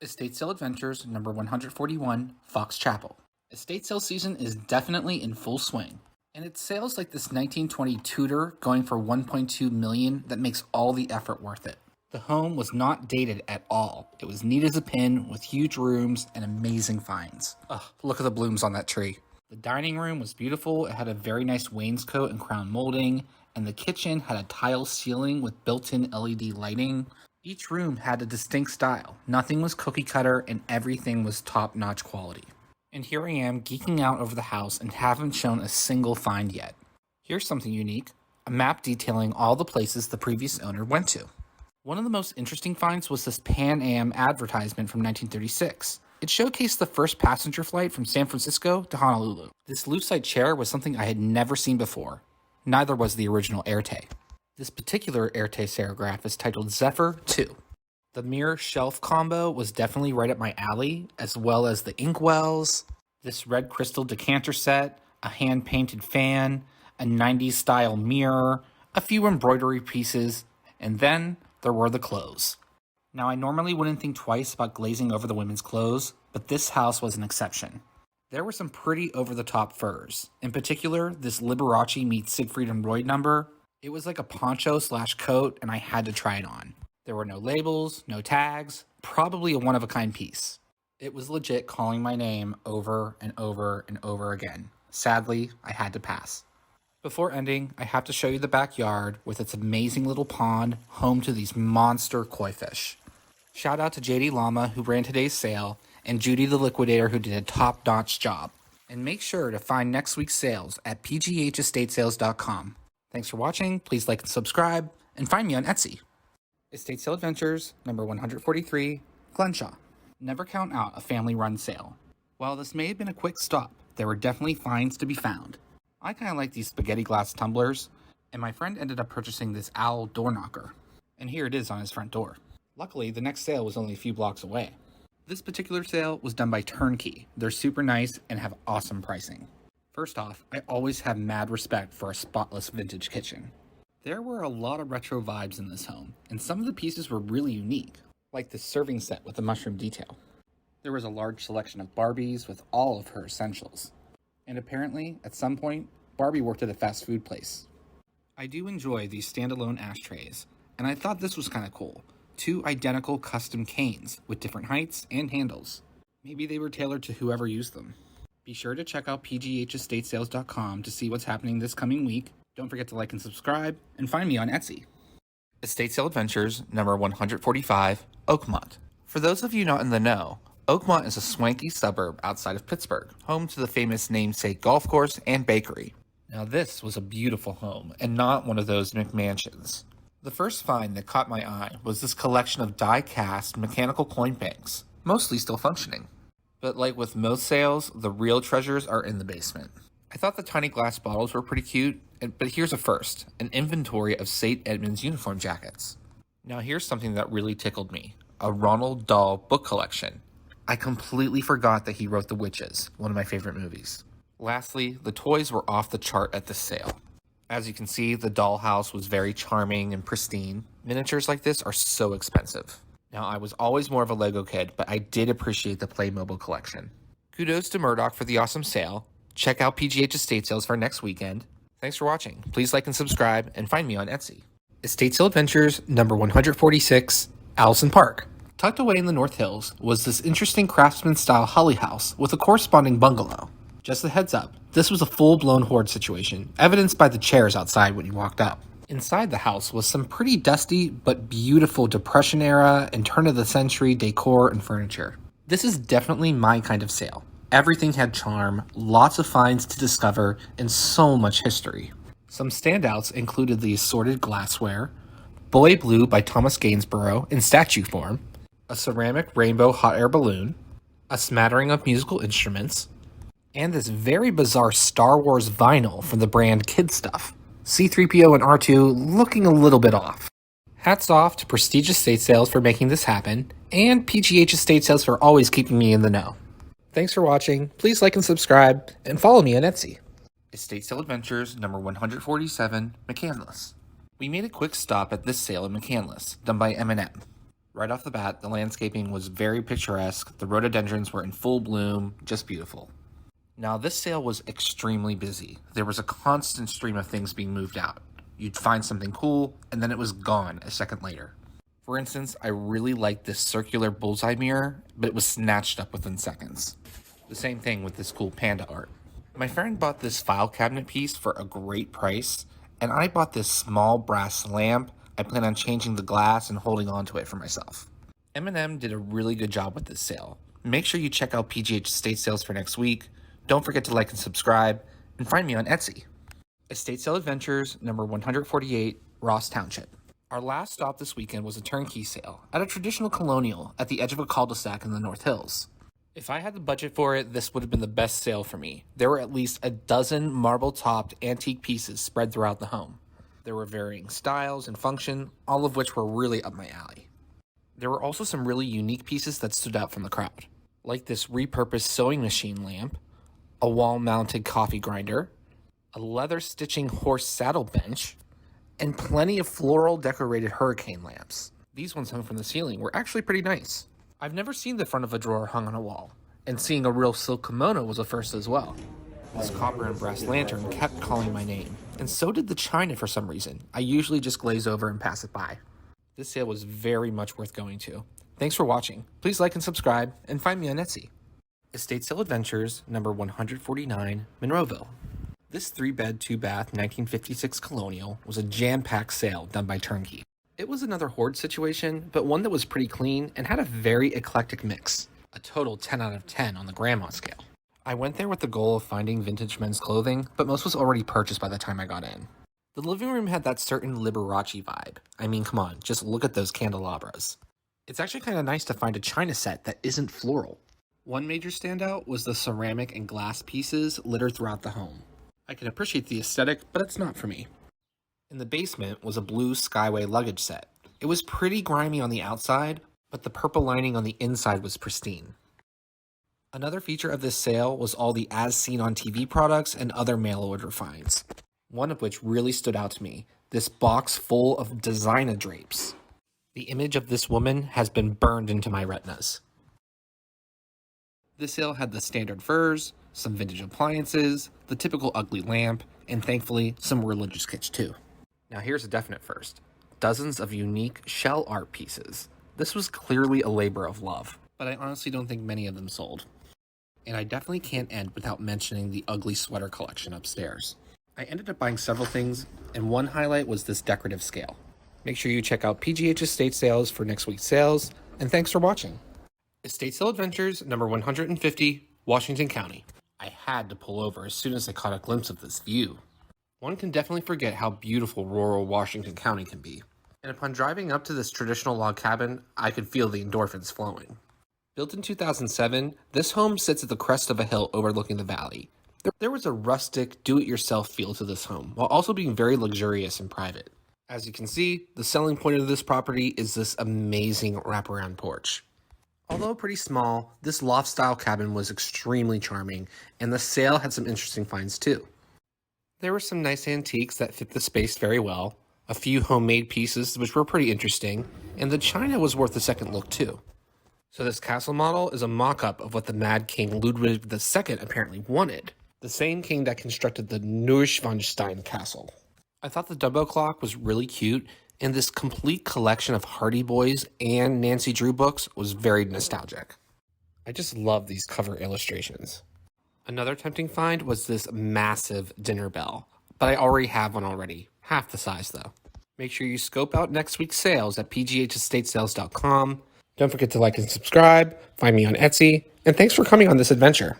Estate Sale Adventures number 141, Fox Chapel. Estate sale season is definitely in full swing, and it's sales like this 1920 Tudor going for $1.2 million that makes all the effort worth it. The home was not dated at all. It was neat as a pin with huge rooms and amazing finds. Ugh, look at the blooms on that tree. The dining room was beautiful. It had a very nice wainscot and crown molding, and the kitchen had a tile ceiling with built-in LED lighting. Each room had a distinct style. Nothing was cookie cutter and everything was top-notch quality. And here I am geeking out over the house and haven't shown a single find yet. Here's something unique, a map detailing all the places the previous owner went to. One of the most interesting finds was this Pan Am advertisement from 1936. It showcased the first passenger flight from San Francisco to Honolulu. This lucite chair was something I had never seen before. Neither was the original Airtay. This particular Airtay serigraph is titled Zephyr 2. The mirror shelf combo was definitely right up my alley, as well as the inkwells, this red crystal decanter set, a hand-painted fan, a 90s style mirror, a few embroidery pieces, and then there were the clothes. Now, I normally wouldn't think twice about glazing over the women's clothes, but this house was an exception. There were some pretty over-the-top furs. In particular, this Liberace meets Siegfried and Roy number. It was like a poncho/coat, and I had to try it on. There were no labels, no tags, probably a one-of-a-kind piece. It was legit calling my name over and over and over again. Sadly, I had to pass. Before ending, I have to show you the backyard with its amazing little pond, home to these monster koi fish. Shout out to JD Llama, who ran today's sale, and Judy the Liquidator, who did a top-notch job. And make sure to find next week's sales at pghestatesales.com. Thanks for watching, please like and subscribe, and find me on Etsy. Estate Sale Adventures, number 143, Glenshaw. Never count out a family-run sale. While this may have been a quick stop, there were definitely finds to be found. I kind of like these spaghetti glass tumblers, and my friend ended up purchasing this owl door knocker. And here it is on his front door. Luckily, the next sale was only a few blocks away. This particular sale was done by Turnkey. They're super nice and have awesome pricing. First off, I always have mad respect for a spotless vintage kitchen. There were a lot of retro vibes in this home, and some of the pieces were really unique, like the serving set with the mushroom detail. There was a large selection of Barbies with all of her essentials. And apparently, at some point, Barbie worked at a fast food place. I do enjoy these standalone ashtrays, and I thought this was kind of cool. 2 identical custom canes with different heights and handles. Maybe they were tailored to whoever used them. Be sure to check out pghestatesales.com to see what's happening this coming week. Don't forget to like and subscribe, and find me on Etsy. Estate Sale Adventures, number 145, Oakmont. For those of you not in the know, Oakmont is a swanky suburb outside of Pittsburgh, home to the famous namesake golf course and bakery. Now this was a beautiful home, and not one of those McMansions. The first find that caught my eye was this collection of die-cast mechanical coin banks, mostly still functioning. But like with most sales, the real treasures are in the basement. I thought the tiny glass bottles were pretty cute, but here's a first, an inventory of St. Edmund's uniform jackets. Now here's something that really tickled me, a Ronald Dahl book collection. I completely forgot that he wrote The Witches, one of my favorite movies. Lastly, the toys were off the chart at this sale. As you can see, the dollhouse was very charming and pristine. Miniatures like this are so expensive. Now, I was always more of a Lego kid, but I did appreciate the Playmobil collection. Kudos to Murdoch for the awesome sale. Check out PGH Estate Sales for next weekend. Thanks for watching. Please like and subscribe, and find me on Etsy. Estate Sale Adventures, number 146, Allison Park. Tucked away in the North Hills was this interesting craftsman-style holly house with a corresponding bungalow. Just a heads up, this was a full-blown hoard situation, evidenced by the chairs outside when you walked up. Inside the house was some pretty dusty but beautiful Depression-era and turn-of-the-century decor and furniture. This is definitely my kind of sale. Everything had charm, lots of finds to discover, and so much history. Some standouts included the assorted glassware, Boy Blue by Thomas Gainsborough in statue form, a ceramic rainbow hot air balloon, a smattering of musical instruments, and this very bizarre Star Wars vinyl from the brand Kid Stuff. C-3PO and R2 looking a little bit off. Hats off to Prestige Estate Sales for making this happen, and PGH Estate Sales for always keeping me in the know. Thanks for watching, please like and subscribe, and follow me on Etsy. Estate Sale Adventures, number 147, Mccandless. We made a quick stop at this sale in Mccandless, done by M&M. Right off the bat, the landscaping was very picturesque, the rhododendrons were in full bloom, just beautiful. Now, this sale was extremely busy. There was a constant stream of things being moved out. You'd find something cool, and then it was gone a second later. For instance, I really liked this circular bullseye mirror, but it was snatched up within seconds. The same thing with this cool panda art. My friend bought this file cabinet piece for a great price, and I bought this small brass lamp. I plan on changing the glass and holding on to it for myself. M&M did a really good job with this sale. Make sure you check out PGH estate sales for next week. Don't forget to like and subscribe, and find me on Etsy. Estate Sale Adventures, number 148, Ross Township. Our last stop this weekend was a turnkey sale at a traditional colonial at the edge of a cul-de-sac in the North Hills. If I had the budget for it, this would have been the best sale for me. There were at least a dozen marble-topped antique pieces spread throughout the home. There were varying styles and function, all of which were really up my alley. There were also some really unique pieces that stood out from the crowd, like this repurposed sewing machine lamp, a wall-mounted coffee grinder, a leather stitching horse saddle bench, and plenty of floral decorated hurricane lamps. These ones hung from the ceiling were actually pretty nice. I've never seen the front of a drawer hung on a wall, and seeing a real silk kimono was a first as well. This copper and brass lantern kept calling my name, and so did the china for some reason. I usually just glaze over and pass it by. This sale was very much worth going to. Thanks for watching. Please like and subscribe, and find me on Etsy. Estate Sale Adventures, number 149, Monroeville. This 3-bed, 2-bath 1956 colonial was a jam-packed sale done by turnkey. It was another hoard situation, but one that was pretty clean and had a very eclectic mix. A total 10 out of 10 on the grandma scale. I went there with the goal of finding vintage men's clothing, but most was already purchased by the time I got in. The living room had that certain Liberace vibe. I mean, come on, just look at those candelabras. It's actually kind of nice to find a china set that isn't floral. One major standout was the ceramic and glass pieces littered throughout the home. I can appreciate the aesthetic, but it's not for me. In the basement was a blue Skyway luggage set. It was pretty grimy on the outside, but the purple lining on the inside was pristine. Another feature of this sale was all the as seen on TV products and other mail order finds. One of which really stood out to me, this box full of designer drapes. The image of this woman has been burned into my retinas. This sale had the standard furs, some vintage appliances, the typical ugly lamp, and thankfully some religious kits too. Now here's a definite first. Dozens of unique shell art pieces. This was clearly a labor of love, but I honestly don't think many of them sold. And I definitely can't end without mentioning the ugly sweater collection upstairs. I ended up buying several things, and one highlight was this decorative scale. Make sure you check out PGH Estate Sales for next week's sales, and thanks for watching. Estate Sale Adventures, number 150, Washington County. I had to pull over as soon as I caught a glimpse of this view. One can definitely forget how beautiful rural Washington County can be. And upon driving up to this traditional log cabin, I could feel the endorphins flowing. Built in 2007, this home sits at the crest of a hill overlooking the valley. There was a rustic, do-it-yourself feel to this home, while also being very luxurious and private. As you can see, the selling point of this property is this amazing wraparound porch. Although pretty small, this loft-style cabin was extremely charming, and the sale had some interesting finds too. There were some nice antiques that fit the space very well, a few homemade pieces which were pretty interesting, and the china was worth a second look too. So this castle model is a mock-up of what the Mad King Ludwig II apparently wanted, the same king that constructed the Neuschwanstein castle. I thought the Dumbo clock was really cute, and this complete collection of Hardy Boys and Nancy Drew books was very nostalgic. I just love these cover illustrations. Another tempting find was this massive dinner bell, but I already have one already, half the size though. Make sure you scope out next week's sales at pghestatesales.com. Don't forget to like and subscribe, find me on Etsy, and thanks for coming on this adventure.